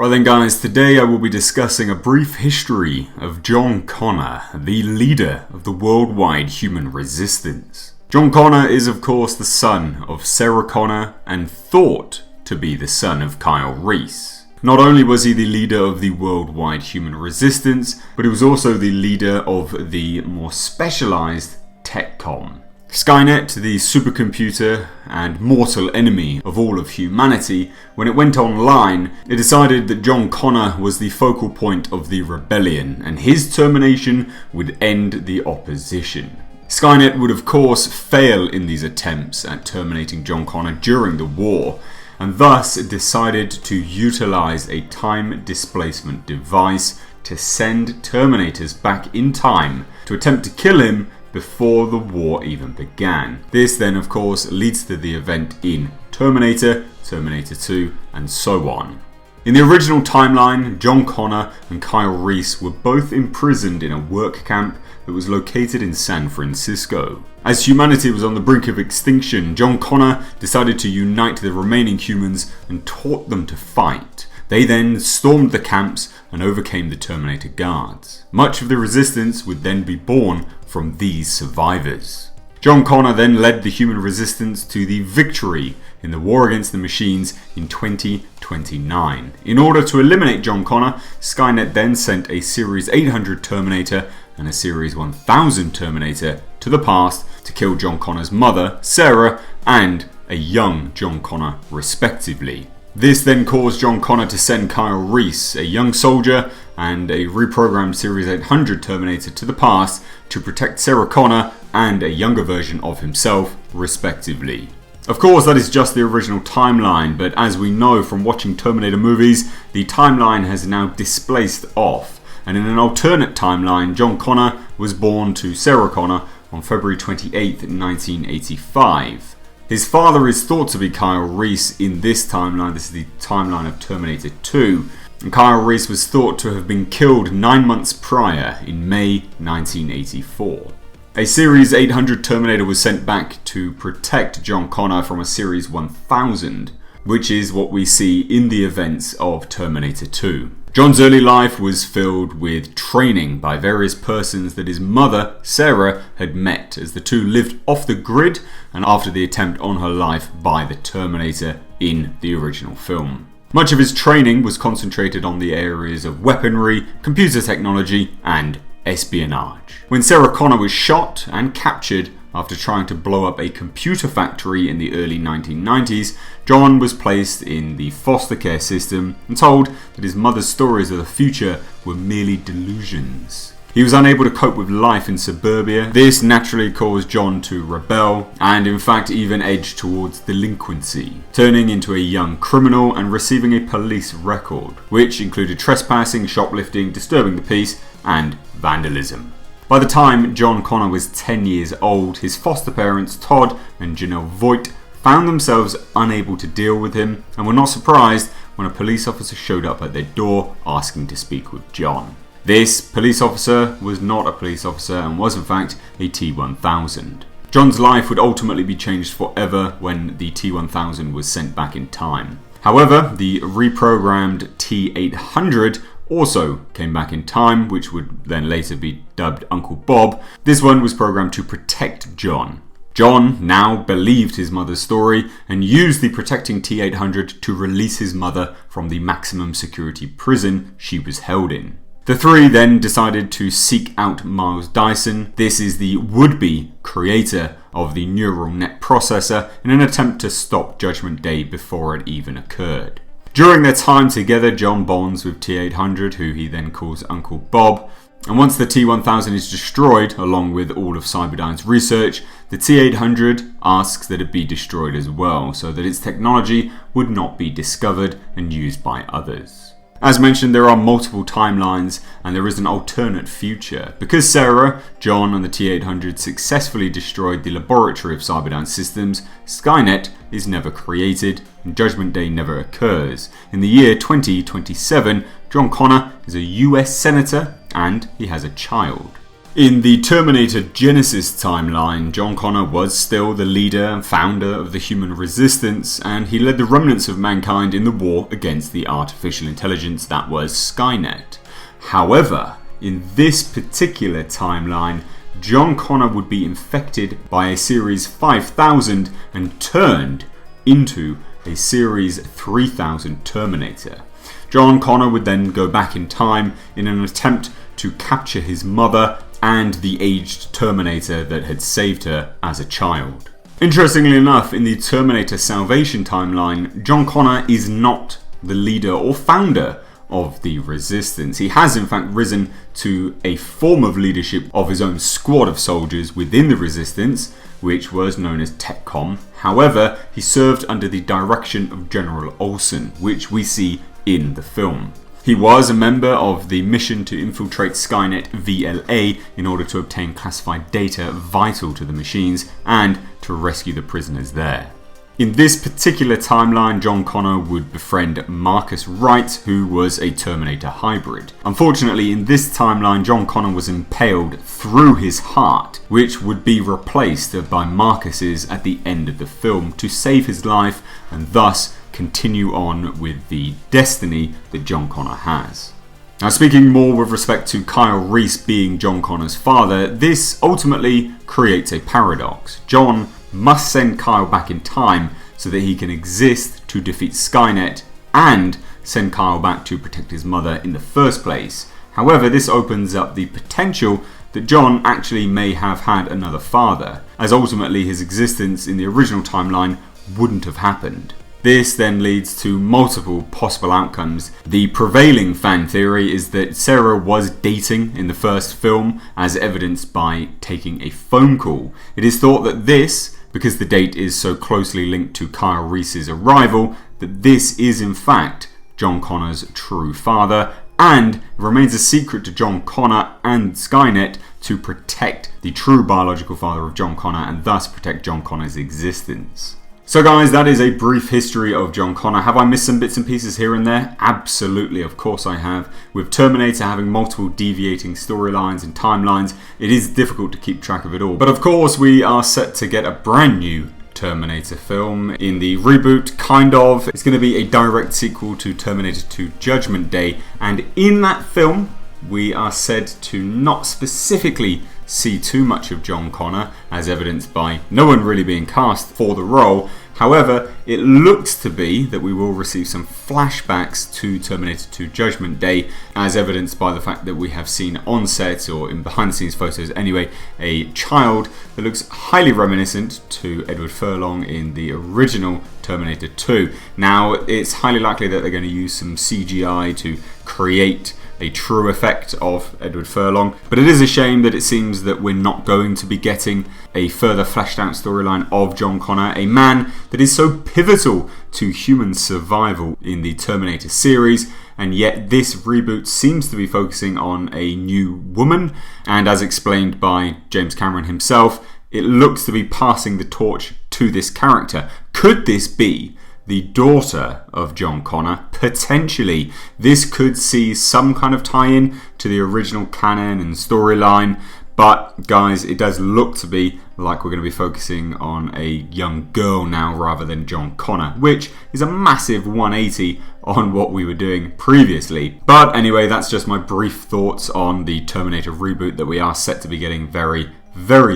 Right then guys, today I will be discussing a brief history of John Connor, the leader of the worldwide human resistance. John Connor is of course the son of Sarah Connor and thought to be the son of Kyle Reese. Not only was he the leader of the worldwide human resistance, but he was also the leader of the more specialized TechCom. SKYNET, the supercomputer and mortal enemy of all of humanity, when it went online, it decided that John Connor was the focal point of the rebellion and his termination would end the opposition. SKYNET would of course fail in these attempts at terminating John Connor during the war, and thus decided to utilize a time displacement device to send Terminators back in time to attempt to kill him before the war even began. This then of course leads to the event in Terminator, Terminator 2 and so on. In the original timeline, John Connor and Kyle Reese were both imprisoned in a work camp that was located in San Francisco. As humanity was on the brink of extinction, John Connor decided to unite the remaining humans and taught them to fight. They then stormed the camps and overcame the Terminator guards. Much of the resistance would then be born from these survivors. John Connor then led the human resistance to the victory in the war against the machines in 2029. In order to eliminate John Connor, SKYNET then sent a Series 800 Terminator and a Series 1000 Terminator to the past to kill John Connor's mother, Sarah, and a young John Connor respectively. This then caused John Connor to send Kyle Reese, a young soldier and a reprogrammed Series 800 Terminator to the past to protect Sarah Connor and a younger version of himself, respectively. Of course, that is just the original timeline, but as we know from watching Terminator movies, the timeline has now displaced off, and in an alternate timeline, John Connor was born to Sarah Connor on February 28, 1985. His father is thought to be Kyle Reese in this timeline. This is the timeline of Terminator 2. And Kyle Reese was thought to have been killed 9 months prior in May 1984. A Series 800 Terminator was sent back to protect John Connor from a Series 1000, which is what we see in the events of Terminator 2. John's early life was filled with training by various persons that his mother, Sarah, had met as the two lived off the grid and after the attempt on her life by the Terminator in the original film. Much of his training was concentrated on the areas of weaponry, computer technology, and espionage. When Sarah Connor was shot and captured after trying to blow up a computer factory in the early 1990s, John was placed in the foster care system and told that his mother's stories of the future were merely delusions. He was unable to cope with life in suburbia. This naturally caused John to rebel and in fact even edge towards delinquency, turning into a young criminal and receiving a police record, which included trespassing, shoplifting, disturbing the peace, and vandalism. By the time John Connor was 10 years old, his foster parents, Todd and Janelle Voigt, found themselves unable to deal with him and were not surprised when a police officer showed up at their door asking to speak with John. This police officer was not a police officer and was in fact a T-1000. John's life would ultimately be changed forever when the T-1000 was sent back in time. However, the reprogrammed T-800 also came back in time, which would then later be dubbed Uncle Bob. This one was programmed to protect John. John now believed his mother's story and used the protecting T-800 to release his mother from the maximum security prison she was held in. The three then decided to seek out Miles Dyson. This is the would-be creator of the neural net processor, in an attempt to stop Judgment Day before it even occurred. During their time together, John bonds with T-800, who he then calls Uncle Bob, and once the T-1000 is destroyed, along with all of Cyberdyne's research, the T-800 asks that it be destroyed as well, so that its technology would not be discovered and used by others. As mentioned, there are multiple timelines and there is an alternate future. Because Sarah, John and the T-800 successfully destroyed the laboratory of Cyberdyne systems, SKYNET is never created and Judgment Day never occurs. In the year 2027, John Connor is a US Senator and he has a child. In the Terminator Genesis timeline, John Connor was still the leader and founder of the human resistance, and he led the remnants of mankind in the war against the artificial intelligence that was SKYNET. However, in this particular timeline, John Connor would be infected by a Series 5000 and turned into a Series 3000 Terminator. John Connor would then go back in time in an attempt to capture his mother and the aged Terminator that had saved her as a child. Interestingly enough, in the Terminator Salvation timeline, John Connor is not the leader or founder of the Resistance. He has in fact risen to a form of leadership of his own squad of soldiers within the Resistance, which was known as TechCom. However, he served under the direction of General Olsen, which we see in the film. He was a member of the mission to infiltrate SKYNET VLA in order to obtain classified data vital to the machines and to rescue the prisoners there. In this particular timeline, John Connor would befriend Marcus Wright, who was a Terminator hybrid. Unfortunately, in this timeline, John Connor was impaled through his heart, which would be replaced by Marcus's at the end of the film to save his life and thus continue on with the destiny that John Connor has. Now, speaking more with respect to Kyle Reese being John Connor's father, this ultimately creates a paradox. John must send Kyle back in time so that he can exist to defeat SKYNET and send Kyle back to protect his mother in the first place. However, this opens up the potential that John actually may have had another father, as ultimately his existence in the original timeline wouldn't have happened. This then leads to multiple possible outcomes. The prevailing fan theory is that Sarah was dating in the first film, as evidenced by taking a phone call. It is thought that this, because the date is so closely linked to Kyle Reese's arrival, that this is in fact John Connor's true father, and it remains a secret to John Connor and SKYNET to protect the true biological father of John Connor and thus protect John Connor's existence. So guys, that is a brief history of John Connor. Have I missed some bits and pieces here and there? Absolutely, of course I have. With Terminator having multiple deviating storylines and timelines, it is difficult to keep track of it all. But of course, we are set to get a brand new Terminator film in the reboot, kind of. It's going to be a direct sequel to Terminator 2 Judgment Day. And in that film, we are said to not specifically see too much of John Connor, as evidenced by no one really being cast for the role. However, it looks to be that we will receive some flashbacks to Terminator 2 Judgment Day, as evidenced by the fact that we have seen on set, or in behind the scenes photos anyway, a child that looks highly reminiscent to Edward Furlong in the original Terminator 2. Now, it's highly likely that they're going to use some CGI to create a true effect of Edward Furlong, but it is a shame that it seems that we're not going to be getting a further fleshed out storyline of John Connor, a man that is so pivotal to human survival in the Terminator series, and yet this reboot seems to be focusing on a new woman, and as explained by James Cameron himself, it looks to be passing the torch to this character. Could this be the daughter of John Connor? Potentially. This could see some kind of tie-in to the original canon and storyline, but guys, it does look to be like we're going to be focusing on a young girl now rather than John Connor, which is a massive 180 on what we were doing previously. But anyway, that's just my brief thoughts on the Terminator reboot that we are set to be getting very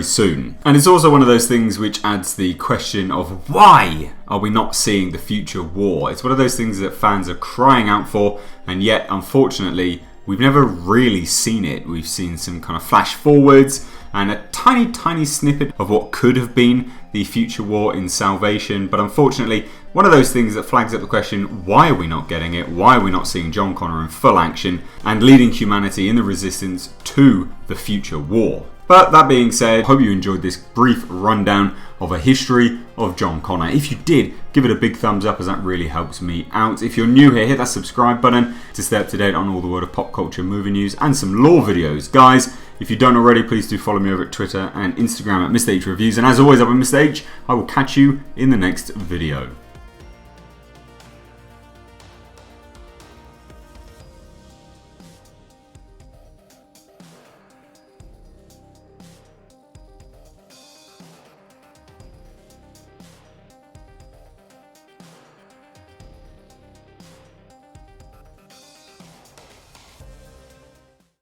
soon. And it's also one of those things which adds the question of why are we not seeing the future war? It's one of those things that fans are crying out for, and yet unfortunately we've never really seen it. We've seen some kind of flash forwards and a tiny snippet of what could have been the future war in Salvation, but unfortunately one of those things that flags up the question, why are we not getting it? Why are we not seeing John Connor in full action and leading humanity in the Resistance to the future war? But that being said, I hope you enjoyed this brief rundown of a history of John Connor. If you did, give it a big thumbs up, as that really helps me out. If you're new here, hit that subscribe button to stay up to date on all the world of pop culture, movie news and some lore videos. Guys, if you don't already, please do follow me over at Twitter and Instagram at Mr. H Reviews. And as always, I've been Mr. H. I will catch you in the next video.